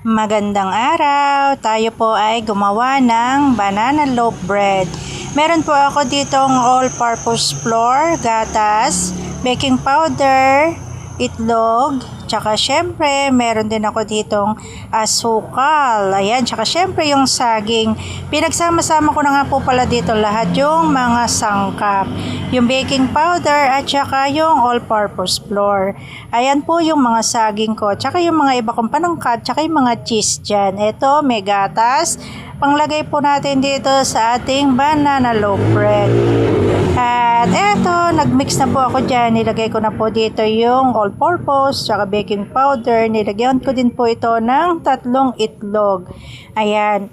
Magandang araw! Tayo po ay gumawa ng banana loaf bread. Meron po ako ditong all-purpose flour, gatas, baking powder, itlog, tsaka syempre meron din ako ditong asukal. Ayan, tsaka syempre yung saging. Pinagsama-sama ko na nga po pala dito lahat yung mga sangkap. Yung baking powder at tsaka yung all-purpose flour. Ayan po yung mga saging ko. Tsaka yung mga iba kong panangkat, tsaka yung mga cheese dyan. Ito, may gatas. Panglagay po natin dito sa ating banana loaf bread. At eto, nagmix na po ako dyan. Nilagay ko na po dito yung all-purpose, tsaka baking powder. Nilagyan ko din po ito ng 3 itlog. Ayan.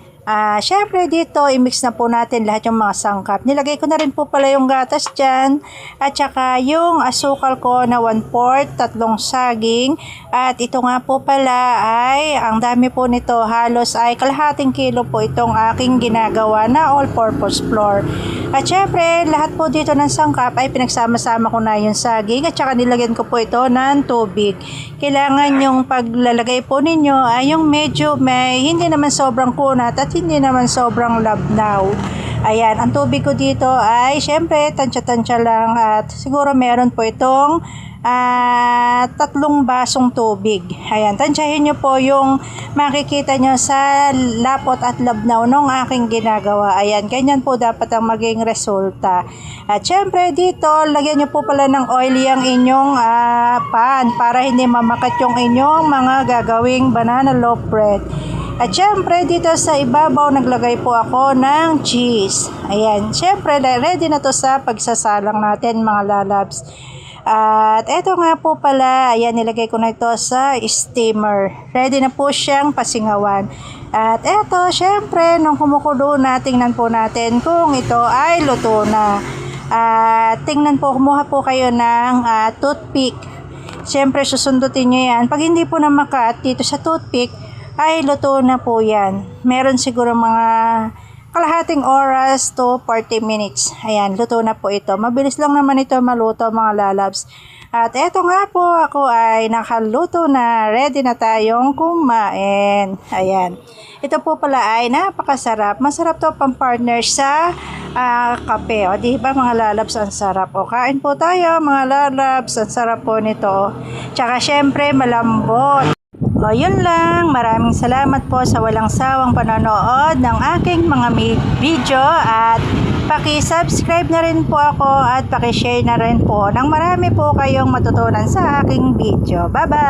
Syempre dito, i-mix na po natin lahat yung mga sangkap. Nilagay ko na rin po pala yung gatas dyan. At saka yung asukal ko na 1/4, 3 saging. At ito nga po pala ay, ang dami po nito, halos ay kalahating kilo po itong aking ginagawa na all-purpose flour. At syempre, lahat po dito ng sangkap ay pinagsama-sama ko na yung saging. At saka nilagyan ko po ito ng tubig. Kailangan yung paglalagay po ninyo ay yung medyo may hindi naman sobrang kunat at hindi naman sobrang labnaw. Ayan, ang tubig ko dito ay syempre tansya-tansya lang at siguro meron po itong 3 basong tubig. Ayan, tansyahin nyo po yung makikita nyo sa lapot at labnaw ng aking ginagawa. Ayan, ganyan po dapat ang maging resulta. At syempre dito, lagyan nyo po pala ng oil yung inyong pan para hindi mamakat yung inyong mga gagawing banana loaf bread. At syempre dito sa ibabaw naglagay po ako ng cheese. Ayan, syempre ready na to sa pagsasalang natin mga lalabs. At eto nga po pala, ayan, nilagay ko na ito sa steamer. Ready na po siyang pasingawan. At eto, syempre nung kumukulo na, tingnan po natin kung ito ay luto na. At tingnan po, kumuha po kayo ng toothpick. Syempre susundutin nyo yan. Pag hindi po na makat dito sa toothpick, ay luto na po yan. Meron siguro mga kalahating oras to 40 minutes. Ayan, luto na po ito. Mabilis lang naman ito maluto mga lalabs. At eto nga po, ako ay nakaluto na. Ready na tayong kumain. Ayan. Ito po pala ay napakasarap. Masarap to pang partner sa kape. O diba mga lalabs, ang sarap. O kain po tayo mga lalabs. Ang sarap po nito. Tsaka syempre malambot. O yun lang, maraming salamat po sa walang sawang panonood ng aking mga video at paki-subscribe na rin po ako at paki-share na rin po nang marami po kayong matutunan sa aking video. Bye-bye!